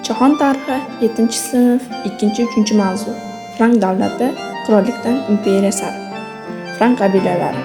Jahon tarixi 7-sinf 2-3 mavzu. Frank davlati qirollikdan imperiya sari. Frank qabilalari.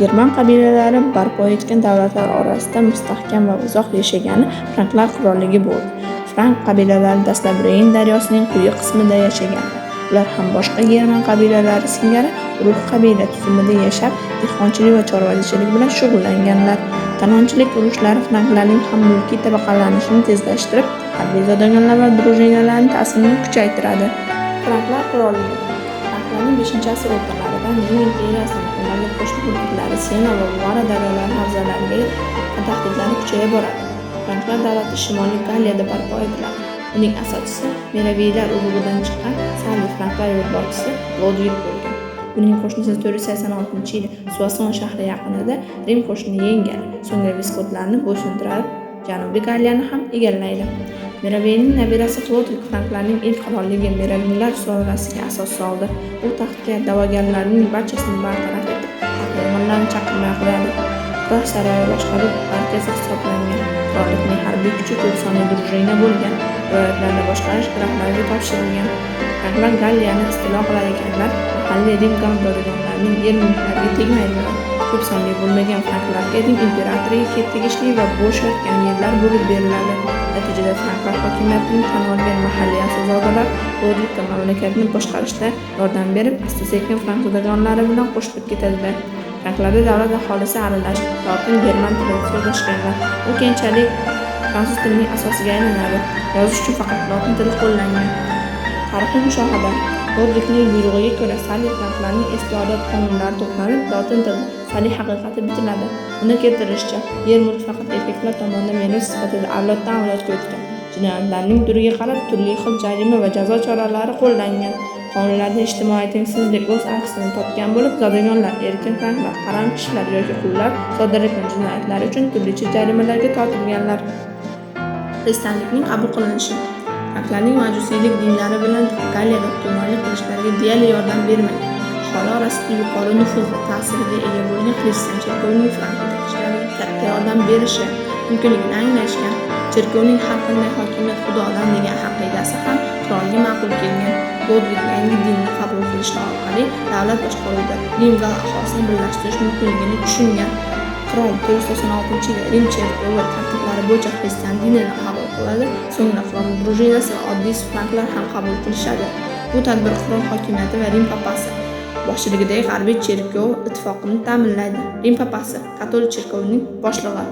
German qabilalari barpo etgan davlatlar orasida mustahkam va uzoq yashagani Franklar qirolligi bo'ldi. Frank qabilalari dastlab Reyn daryosining quyi qismida yashagan. Ular ham boshqa German qabilalari singari urug' qabila tuzumida yashab, dehqonchilik va chorvachilik bilan shug'ullanganlar. Talonchilik urushlari Franklarning ham mulkiy tabaqalanishini tezlashtirib, harbiy zodagonlar va drujinalarning ta'sirini kuchaytiradi. Franklar qirolligi. Franklarning 5-asr o'rtalarida Rim imperiyasining ularga qo'shni hududlari Sena va Luvara daryolari havzalariga tahditlari kuchaya boradi. Franklar davlati Shimoliy Galliyada barpo etiladi. Uning asoschisi Meroviylar urug'idan chiqqan Salli Franklar yo'lboshchisi Lodvig bo'lgan. Uning qo'shnisi 486-yili Suason shahri yaqinida Rim qo'shinini yengadi. So'ngra viskotlarni bo'ysundirib, Janubiy Galliyani ham egallaydi. Meroviyning nabirasi Lodvig Franklarning ilk qirolligi Merovinglar sulalasiga asos soldi. U taxtga da'vogarlarning barchasini bartaraf etib, qahramonlarni chaqirmay qo'yadi. Qirol saroyi boshqaruv markazi hisoblangan. Qirollikning harbiy kuchi 4 sonli drujina bo'lgan. Viloyatlarni boshqarish graflarga topshirilgan. Franklar Galliyani istilo qilar ekanlar, mahalliy Rim zodagonlarining yer mulklariga tegmaydilar. Ko'p sonli bo'lmagan Franklarga Rim imperatoriga tegishli va bo'sh yotgan yerlar bo'lib beriladi. Natijada Franklar hokimiyatining tan olgan mahalliy asilzodalar Lodvigga mamlakatni boshqarishda yordam berib, asta-sekin Frank zodagonlari bilan qo'shilib ketadilar. Franklarda davlat aholisi aralashib, lotin german tilida so'zlashganlar. U keyinchalik fransuz tilining asosiga aylanadi. Yozish uchun faqat lotin tili qo'llangan. Tarixiy mushohada. Lodvigning buyrug'iga ko'ra Salli Franklarning eski odat qonunlari to'planib, lotin tilida Salli haqiqati bitiladi. Uni keltirishicha, yer mulk faqat erkaklar tomonidan meros sifatida avloddan avlodga o'tgan. Jinoyatlarning turiga qarab turli xil jarima va jazo choralari qo'llangan. Qonunlarda ijtimoiy tengsizlik o'z aksini topgan bo'lib, zodagonlar, erkin franklar, haram kishilar yoki qullar sodir etgan jinoyatlar uchun turlicha jarimalarga tortilganlar. Xristianlikning qabul qilinishi. Franklarning majusiylik dinlari bilan Galliyada hukmronlik qilishlariga deyarli yordam bermagan. Aholi orasida yuqori nufuz va ta'siriga ega bo'lgan xristian cherkovining Frank yetakchilariga katta yordam berishi mumkinligini anglashgan. Cherkovning har qanday hokimiyat Xudodan degan aqidasi ham qirolga ma'qul kelgan. Lodvig yangi dinni qabul qilish orqali davlat boshqaruvida Rim aholini birlashtirish mumkinligini tushungan. Qirol 496-yilda Rim cherkovi va tartiblari bo'yicha xristian dinini qabul qiladi. So'ngra qirol drujinasi va oddiy franklar ham qabul qilishadi. Bu tadbir qirol hokimiyati va Rim papasi boshchiligidagi harbiy cherkov ittifoqini ta'minlaydi. Rim papasi katolik cherkovining boshlig'i.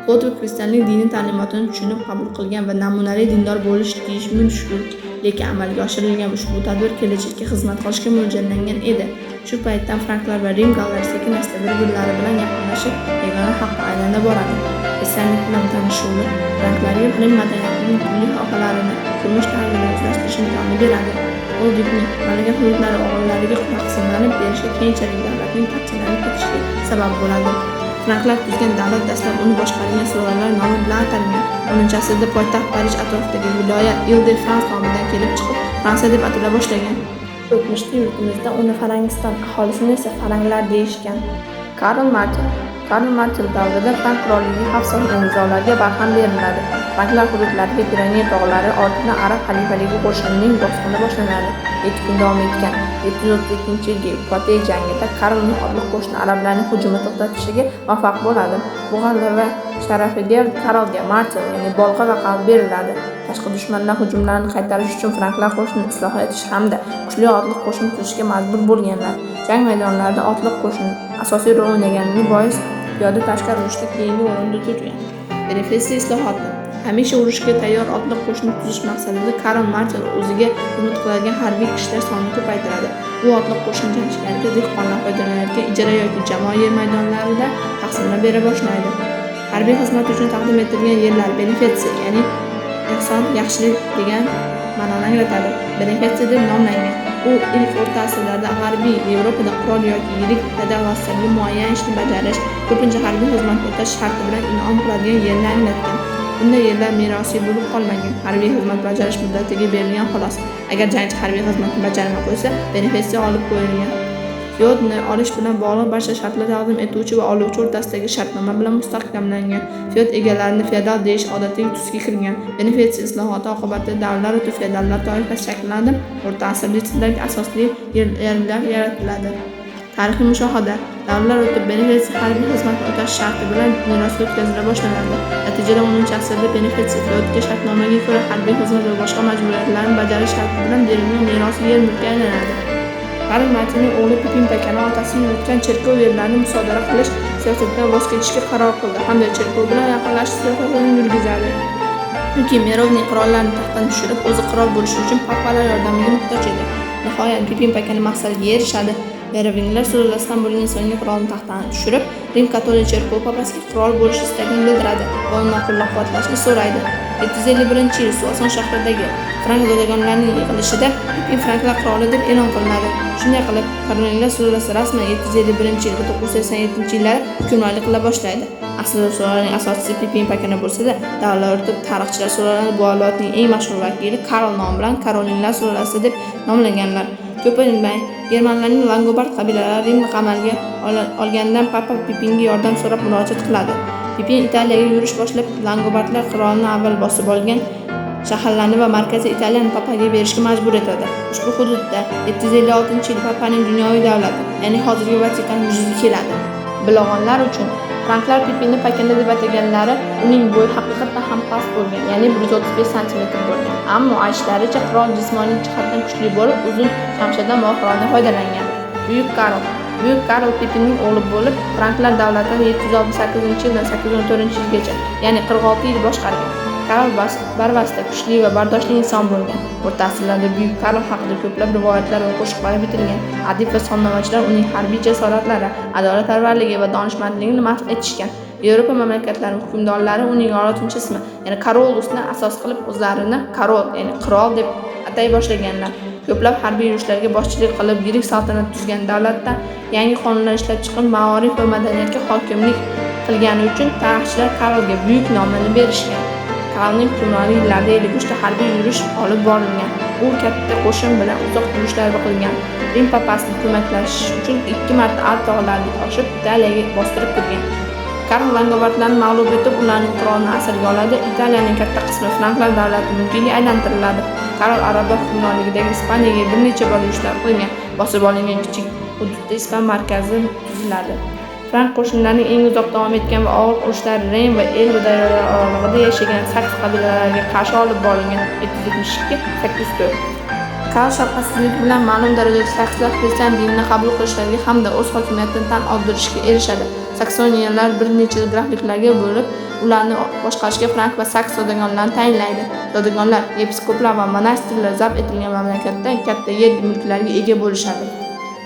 Lodvig xristianlik diniy ta'limotini tushunib qabul qilgan va namunali dindor bo'lish deyish mumkin, lekin amalga oshirilgan ushbu tadbir kelajakka xizmat qilishga mo'ljallangan edi. Shu paytdan Franklar va Rim gallari sekin-asta bir-birlari bilan yaqinlashib, yagona xalqqa aylana boradi. Xristianlik bilan tanishuvlar Franklarga Rim madaniyatining turli sohalarini, turmush tarzini o'zlashtirish imkonini beradi. Lodvigning mamlakat hududlari o'g'illariga taqsimlanib berishi keyinchalik davlatning parchalanib ketishiga sabab bo'ladi. Franklar tuzgan davlat dastlab uni boshqargan sulolalar nomi bilan atalgan. 10-asrda poytaxt Parij atrofidagi viloyat Ile-de-France nomidan kelib chiqib, Fransiya deb atala boshlagan. O'tmishda yurtimizda uni Frankiston, aholisini esa faranglar deyishgan. Karl Martel davrida Frank qirolligiga xavf solgan nizolarga barham beriladi. Franklar hududlariga Pireneya tog'lari ortidan arab xalifaligi qo'shinining bosqini boshlanadi. 7 kun davom etgan 732-yilgi Potey jangida Karlning otliq qo'shini arablarning hujumini to'xtatishiga muvaffaq bo'ladi. Bu g'alaba sharafiga Karlga Martel, ya'ni bolg'a laqabi beriladi. Tashqi dushmanlar hujumlarini qaytarish uchun franklar qo'shinini isloh etish hamda kuchli otliq qo'shin tuzishga majbur bo'lganlar. Jang maydonlarida otliq qo'shin asosiy rol o'ynaganligi bois piyoda tashqi urushda keyingi o'rinda turgan. Benefitsiya islohoti. Hamisha urushga tayyor otliq qo'shin tuzish maqsadida Karl Martel o'ziga xizmat qiladigan harbiy kishilar sonini ko'paytiradi. Bu otliq qo'shin jangchilarga dehqonlar foydalanayotgan ijara yoki jamoa yer maydonlarida taqsimlab bera boshlaydi. Harbiy xizmat uchun taqdim etilgan yerlar benefitsiya, ya'ni ehson, yaxshilik degan ma'noni anglatadi. Benefitsiya deb nomlangan. U ilk o'rta asrlarda G'arbiy Yevropada qirol yoki yirik feodallarga muayyan ishni bajarish, ko'pincha harbiy xizmat o'tash sharti bilan in'om qiladigan yerni anglatgan. Bunday yerlar merosiy bo'lib qolmagan, harbiy xizmat bajarish muddatiga berilgan xolos. Agar jangchi harbiy xizmatni bajarmay qo'ysa, benefitsiya olib qo'yilgan. Fyodni olish bilan bog'liq barcha shartlar taqdim etuvchi va oluvchi o'rtasidagi shartnoma bilan mustahkamlangan. Fyod egalarini feodal deyish odatiy tusga kirgan. Benefitsiya islohoti oqibatida davrlar o'tib feodallar toifasi shakllanib, o'rta asrlikdagi asosli yerlar yaratiladi. Tarixiy mushohada: davrlar o'tib benefitsiya harbiy xizmatni o'tash sharti bilan merosga o'tkazila boshlanadi. Natijada 10-asrda benefitsiya fyodga shartnomaga ko'ra harbiy xizmat va boshqa majburiyatlarni bajarish sharti bilan berilgan meros yer mulkka aylanadi. Karl Martinning o'g'li Pipin Pakana otasining yutgan cherkov yerlarini musodara qilish siyosatidan voz kechishga qaror qildi hamda cherkov bilan yaqinlashish siyosatini yurgizadi. Chunki Merovniy qirollarni taxtdan tushirib, o'zi qirol bo'lishi uchun papalar yordamiga muhtoj edi. Nihoyat Pipin Pakana maqsadiga erishadi. Merovinglar sulolasidan bo'lgan so'nggi qirolni taxtdan tushirib, Rim katolik cherkovi papasiga qirol bo'lish istagini bildiradi va undan qo'llab-quvvatlashni so'raydi. 751-yil Suason shahridagi Frank zodagonlarining yig'ilishida Pipin Franklar qiroli deb e'lon qilinadi. Shunday qilib, Karolinglar sulolasi rasman 751-yil va 987-yillarda hukmronlik qila boshlaydi. Aslida sulolaning asoschisi Pipin Pakana bo'lsa-da, davrlar o'tib tarixchilar sulolaning bu avlodning eng mashhur vakili Karl nomi bilan Karolinglar sulolasi deb nomlaganlar. Ko'p o'tmay, germanlarning Langobard qabilalari Rimni qamalga olganidan papa Pipinga yordam so'rab murojaat qiladi. Pipin Italiyaga yurish boshlab, Langobardlar qirolni avval bosib olgan shaharlarni va markaziy Italiyani papaga berishga majbur etadi. Ushbu hududda 756-yil papaning dunyoviy davlati, ya'ni hozirgi Vatikan yuzaga keladi. Bilog'onlar uchun Franklar Pipinni Pakana deb ataganlari uning bo'yi haqiqatan ham past bo'lgan, ya'ni 135 sm bo'lgan. Ammo aytishlaricha qirol jismoniy jihatdan kuchli bo'lib, uzun shamshirdan mohirona foydalangan. Buyuk Karl Pipinning o'g'li bo'lib, Franklar davlatini 768-yildan 814-yilgacha, ya'ni 46 yil boshqargan. Karl barvasta, kuchli va bardoshli inson bo'lgan. O'rta asrlarda Buyuk Karl haqida ko'plab rivoyatlar va qo'shiqlar bitilgan. Adib va sonnamochilar uning harbiy jasoratlari, adolatparvarligi va donishmandligini madh etishgan. Yevropa mamlakatlarining hukmdorlari uning 6-chi ismi, ya'ni Karolusni asos qilib o'zlarini Karol, ya'ni qirol deb atay boshlaganlar. Ko'plab harbiy yurishlarga boshchilik qilib, yirik saltanat tuzgan davlatda yangi qonunlar ishlab chiqib, ma'orif va madaniyatga hokimlik qilgani uchun tarixchilar Karolga buyuk nomini berishgan. Karlning hukmronligi yillarida 53 ta harbiy yurish olib borilgan. U katta qo'shin bilan uzoq yurishlar qilgan. Rim papasini ko'maklashish uchun 2 marta Alp tog'lariga oshib, Italiyaga bostirib kirgan. Karl Langobardlarni mag'lub etib, ularning qirolini asirga oladi. Italiyaning katta qismi Franklar davlati mulkiga aylantiriladi. Karl Arablar hukmronligidagi Ispaniyaga bir necha bor yurishlar qilgan. Bosib olingan kichik hududda Ispan markazi tuziladi. Frank qo'shinlarining eng uzoq davom etgan va og'ir urushlari Reyn va Elba daryolari oralig'ida yashagan Saks qabilalariga qarshi olib borilgan 772-804. Karl shafqatsizlik bilan ma'lum darajada sakslar xristian dinini qabul qilishlariga hamda o'z hokimiyatini tan oldirishga erishadi. Saksoniyalar bir necha grafliklarga bo'lib, ularni boshqarishga Frank va Saks zodagonlarini tayinlaydi. Zodagonlar yepiskoplar va monastirlar zabt etilgan mamlakatda katta yer mulklarga ega bo'lishadi.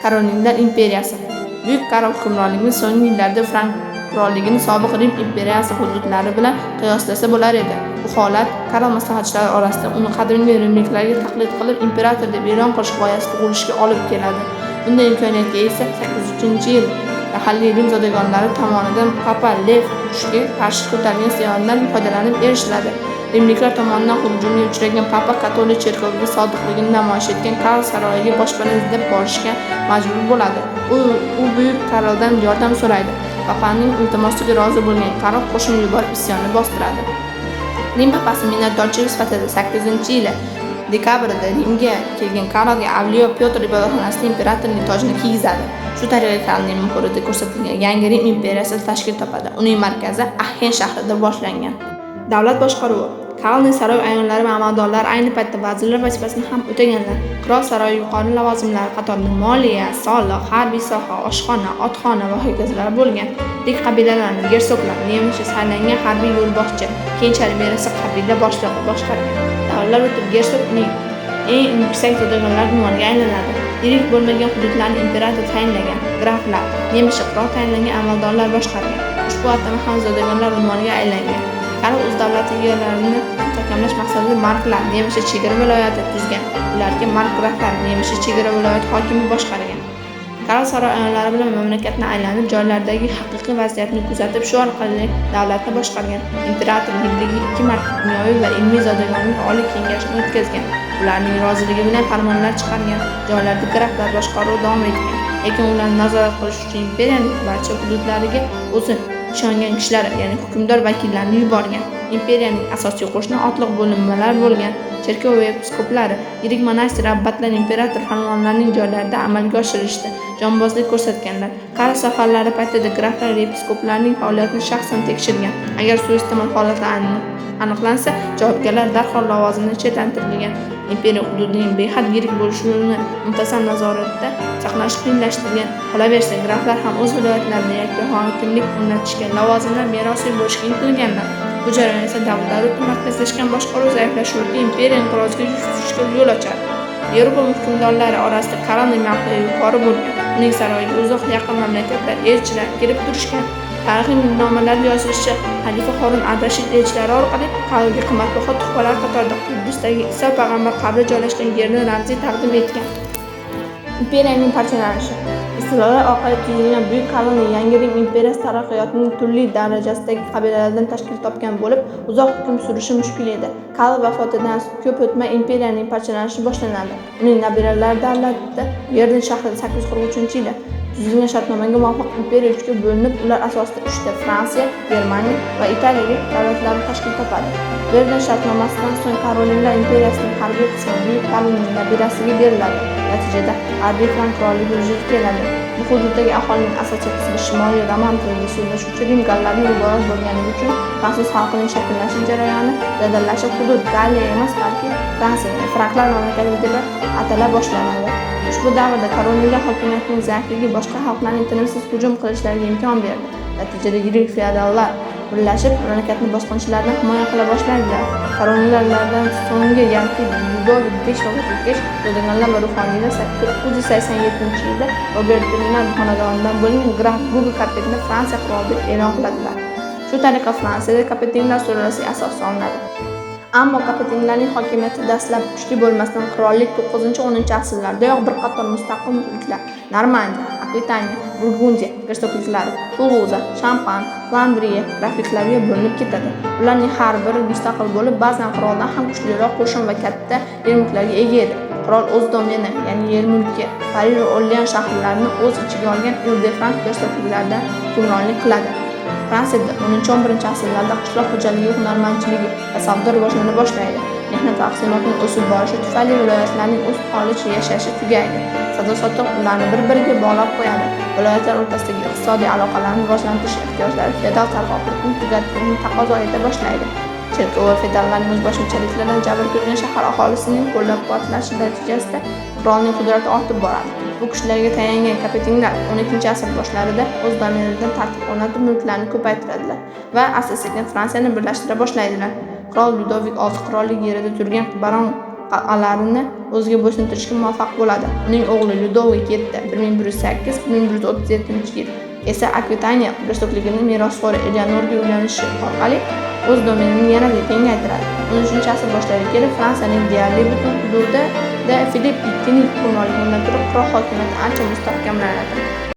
Karolinglar imperiyasi. Buyuk Karl hukmronligining so'nggi yillarida Frank qirolligini sobiq Rim imperiyasi hududlari bilan qiyoslasa bo'lar edi. Bu holat Karl maslahatchilari orasida uni qadimgi rimliklarga taqlid qilib imperator deb e'lon qilish g'oyasi tug'ilishiga olib keladi. Bunday imkoniyatga esa 800-yil mahalliy Rim zodagonlari tomonidan Papa Lev Kuchga qarshi ko'tarilgan isyontdan foydalanib erishiladi. Rimliklar tomonidan hujumga uchragan Papa katolik cherkoviga sodiqligini namoyish etgan Karl saroyiga boshpana izlab borishga majbur bo'ladi. U Buyuk Karldan yordam so'raydi. Papaning iltimosiga rozi bo'lgan Karl qo'shin yuborib isyonni bostiradi. Rim papasi minnatdorchilik sifatida 8-yili dekabrda Rimga kelgan Karlga avliyo Pyotr ibodatxonasida imperatorlik tojini kiygizadi. Shu tariqa Karlning muhorida ko'rsatilgan yangi Rim imperiyasi tashkil topadi. Uning markazi Axen shahrida boshlangan. Davlat boshqaruvi. Karlning saroy ayonlari va amaldorlari ayni paytda vazirlar vazifasini ham o'taganlar. Qirol saroyi yuqori lavozimlari qatorida moliya, soliq, harbiy soha, oshxona, otxona va ho'kizlar bo'lgan. Dik qabilalarni gersoglar nemischa saylangan harbiy yo'lboshchi, keyinchalik merasi qabila boshlig'i boshqargan. Davrlar o'tib gersog uning eng yuksak zodagonlar unvoniga aylanadi. Yirik bo'lmagan hududlarni imperator tayinlagan, graflar, nemischa qirol tayinlangan amaldorlar boshqargan. Ushbu atama ham zodagonlar unvoniga aylangan. Karl o'z davlati egallarini mustahkamlash maqsadida marklar, nemischa chegara viloyati tuzgan. Ularga markgraflar, nemischa chegara viloyati hokimi boshqargan. Karl saroy ayonlari bilan mamlakatni aylanib, joylardagi haqiqiy vaziyatni kuzatib, shu orqali davlatni boshqargan. Imperator yiliga 2 marta dunyoviy va ilmiy zodagonlik oliy kengashini o'tkazgan. Ularning roziligi bilan farmonlar chiqargan. Joylarda graflar boshqaruvi davom etgan. lekin ularni nazorat qilish uchun imperiyaning barcha hududlariga o'zi ishongan kishilar, ya'ni hukmdor vakillarni yuborgan. Imperiyaning asosiy qo'shni otliq bo'linmalari bo'lgan cherkov va episkoplari, yirik monastir abbatlar imperator farmonlarining joylarida amalga oshirishda jonbozlik ko'rsatganlar. Qara safarlari paytida graflar va episkoplarning faoliyatini shaxsan tekshirgan. Agar suiiste'mol holatlari aniqlansa, javobgarlar darhol lavozimidan chetlatilgan. Imperiya hududining behad yirik bo'lishini muntazam nazoratda saqlash qiyinlashtirilgan. Qolaversa, graflar ham o'z viloyatlarida yakka hokimlik o'rnatishga, lavozimlar merosiy bo'lishga intilganlar. Bu jarayon esa davlatlar o'rta markazlashgan boshqaruv zaiflashuvida imperiya inqiroziga yuz tutishga yo'l ochadi. Yevropa hukmdorlari orasida Karolning mavqei yuqori bo'lgan. Uning saroyiga uzoq yaqin mamlakatlar elchilar kelib turishgan. Tarixiy nomalarda yozilishicha, xalifa Harun ar-Rashid elchilari orqali Karolga qimmatbaho tuhfalar qatorida Quddusdagi Iso payg'ambar qabri joylashgan yerni ramziy taqdim etgan. Imperiyaning parchalanishi istilolar orqali tuzilgan Buyuk Karolning Yangi Rim imperiyasi taraqqiyotining turli darajasidagi qabilalardan tashkil topgan bo'lib, uzoq hukm surishi mushkul edi. Karl vafotidan ko'p o'tmay imperiyaning parchalanishi boshlanadi. Uning nabiralari davlati Verden shahrida 843-yilda tuzilgan shartnomaga muvofiq imperiya uchga bo'linib, ular asosida 3 ta Fransiya, Germaniya va Italiya davlatlari tashkil topadi. Verden shartnomasidan so'ng Karolinlar imperiyasining harbiy qismi Buyuk Karolning nabirasiga beriladi. Natijada harbiy Frank qirolligi vujudga keladi. Bu hududdagi aholining asosiy qismi shimoliy roman tilida so'zlashuvchi rim gallardan iborat bo'lganligi uchun fransuz xalqining shakllanish jarayoni jadallashib, hudud Galliya emas, balki Fransiya, franklar mamlakati deb atala boshlanadi. Ushbu davrda Karolinlar hokimiyatining zaifligi boshqa xalqlarning tinimsiz hujum qilishlariga imkon berdi. Natijada yirik feodallar birlashib, mamlakatni bosqinchilardan himoya qila boshladilar. Karolinlardan so'nggi yalpi Ludovik V vafot etgach, zodagonlar va ruhoniylar 987-yilda Robert Bernard xonadonidan bo'lgan graf Guge Kapetinni Fransiya qiroli deb e'lon qiladilar. Shu tariqa Fransiyada Kapetinlar sulolasi asos solinadi. Ammo Kapetinlarning hokimiyati dastlab kuchli bo'lmasdan qirollik 9-10 asrlardayoq bir qator mustaqil mulklar Normandiya, Akvitaniya, Burgundiya gersogliklari, Tuluza, Shampan, Flandriya grafliklariga bo'linib ketadi. Ularning har biri mustaqil bo'lib, ba'zan qiroldan ham kuchliroq qo'shin va katta yer mulklarga ega edi. Qirol o'z domeni, ya'ni yer mulki, Parij va Orlean shaharlarini o'z ichiga olgan Ile-de-France gersogliklarida hukmronlik qiladi. Fransiyada 10-11 asrlarda qishloq xo'jaligi, hunarmandchiligi va savdo rivojlana boshlaydi. Mehnat taqsimotining o'sib borishi tufayli viloyatlarning o'z holicha yashashi tugaydi. Savdo-sotiq ularni bir-biriga bog'lab qo'yadi. Viloyatlar o'rtasidagi iqtisodiy aloqalarni rivojlantirish ehtiyojlari feodal targ'ibotni tugatishni taqozo eta boshlaydi. Cherkov va feodallarning o'zboshimchaliklaridan jabr ko'rgan shahar aholisining qo'llab-quvvatlashi natijasida qirolning qudrati ortib boradi. Bu kishilarga tayangan Kapetinlar 12-asr boshlarida o'z domenlaridan tartib o'rnatib mulklarni ko'paytiradilar va asta-sekin Fransiyani birlashtira boshlaydilar. Qirol Ludovik VI qirollik yerida turgan baron qal'alarini o'ziga bo'ysuntirishga muvaffaq bo'ladi. Uning o'g'li Ludovik VII 1108-1137-yil esa Akvitaniya gersogligini merosxo'ri Eleanorga uylanishi orqali o'z domenini yanada kengaytiradi. 13-asr boshlariga kelib Fransiyaning deyarli butun hududida Filip II'ning hukmronligidan turib qirol hokimiyati ancha mustahkamlanadi.